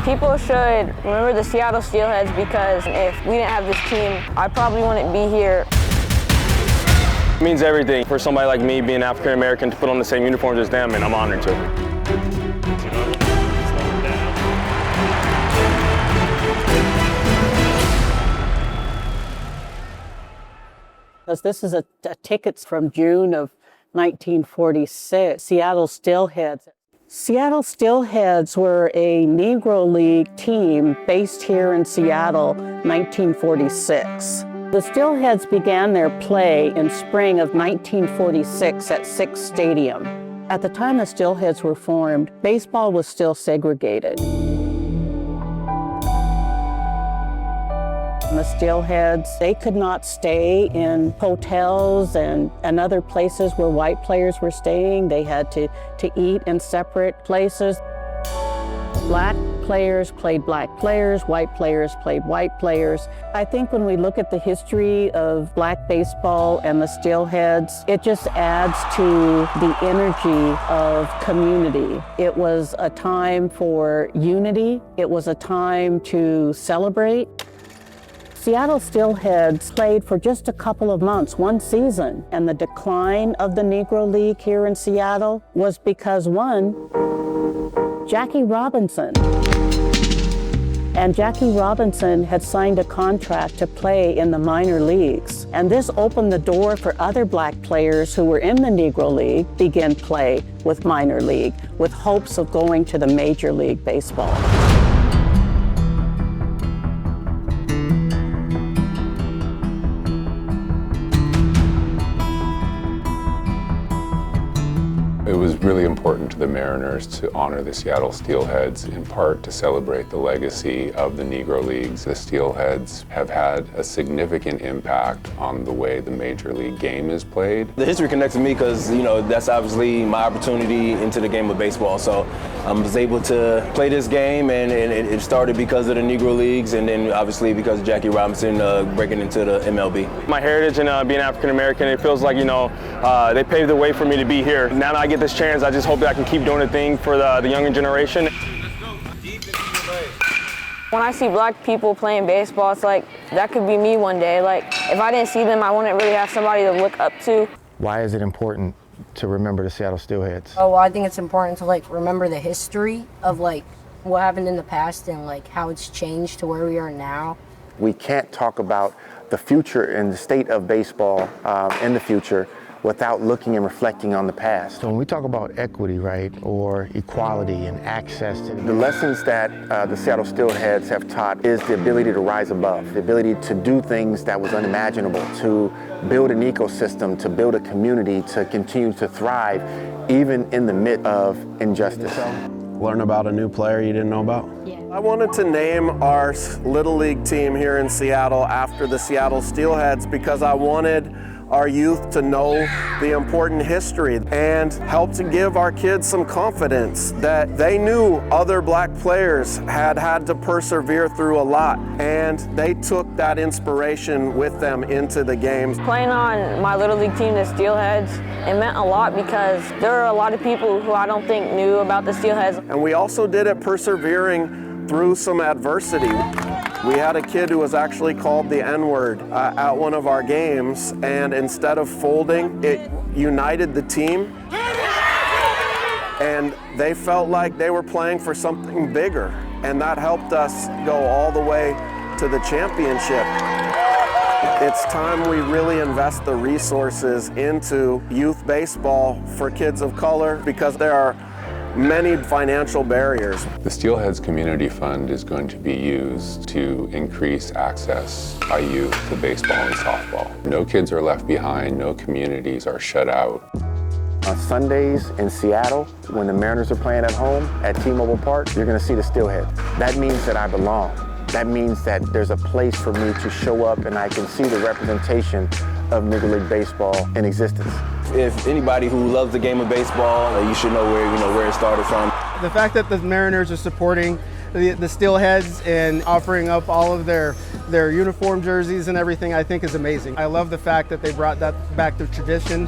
People should remember the Seattle Steelheads because if we didn't have this team, I probably wouldn't be here. It means everything for somebody like me being African American to put on the same uniforms as them, and I'm honored to. This is a tickets from June of 1946, Seattle Steelheads. Seattle Steelheads were a Negro League team based here in Seattle, 1946. The Steelheads began their play in spring of 1946 at Six Stadium. At the time the Steelheads were formed, baseball was still segregated. The Steelheads, they could not stay in hotels and other places where white players were staying. They had to eat in separate places. Black players played black players, white players played white players. I think when we look at the history of black baseball and the Steelheads, it just adds to the energy of community. It was a time for unity. It was a time to celebrate. Seattle Steelheads played for just a couple of months, one season, and the decline of the Negro League here in Seattle was because, one, Jackie Robinson. And Jackie Robinson had signed a contract to play in the minor leagues. And this opened the door for other black players who were in the Negro League begin play with minor league, with hopes of going to the Major League Baseball. It was really important to the Mariners to honor the Seattle Steelheads, in part to celebrate the legacy of the Negro Leagues. The Steelheads have had a significant impact on the way the Major League game is played. The history connects to me because, you know, that's obviously my opportunity into the game of baseball. So I was able to play this game, and it started because of the Negro Leagues, and then obviously because of Jackie Robinson breaking into the MLB. My heritage and being African American, it feels like, you know, they paved the way for me to be here. Now that I get this chance, I just hope that I can keep doing the thing for the younger generation. When I see black people playing baseball, it's like, that could be me one day. Like, if I didn't see them, I wouldn't really have somebody to look up to. Why is it important to remember the Seattle Steelheads? Oh, well, I think it's important to, like, remember the history of, like, what happened in the past and, like, how it's changed to where we are now. We can't talk about the future and the state of baseball in the future without looking and reflecting on the past. So when we talk about equity, right, or equality and access to the lessons that the Seattle Steelheads have taught is the ability to rise above, the ability to do things that was unimaginable, to build an ecosystem, to build a community, to continue to thrive, even in the midst of injustice. Learn about a new player you didn't know about? Yeah. I wanted to name our Little League team here in Seattle after the Seattle Steelheads because I wanted our youth to know the important history and help to give our kids some confidence that they knew other black players had to persevere through a lot, and they took that inspiration with them into the games. Playing on my Little League team, the Steelheads, it meant a lot because there are a lot of people who I don't think knew about the Steelheads. And we also did it persevering through some adversity. We had a kid who was actually called the N-word at one of our games, and instead of folding, it united the team. And they felt like they were playing for something bigger, and that helped us go all the way to the championship. It's time we really invest the resources into youth baseball for kids of color because there are many financial barriers. The Steelheads Community Fund is going to be used to increase access by youth to baseball and softball. No kids are left behind, no communities are shut out. On Sundays in Seattle, when the Mariners are playing at home at T-Mobile Park, you're gonna see the Steelheads. That means that I belong. That means that there's a place for me to show up and I can see the representation of Negro League baseball in existence. If anybody who loves the game of baseball, you should know where it started from. The fact that the Mariners are supporting the Steelheads and offering up all of their uniform jerseys and everything, I think is amazing. I love the fact that they brought that back to tradition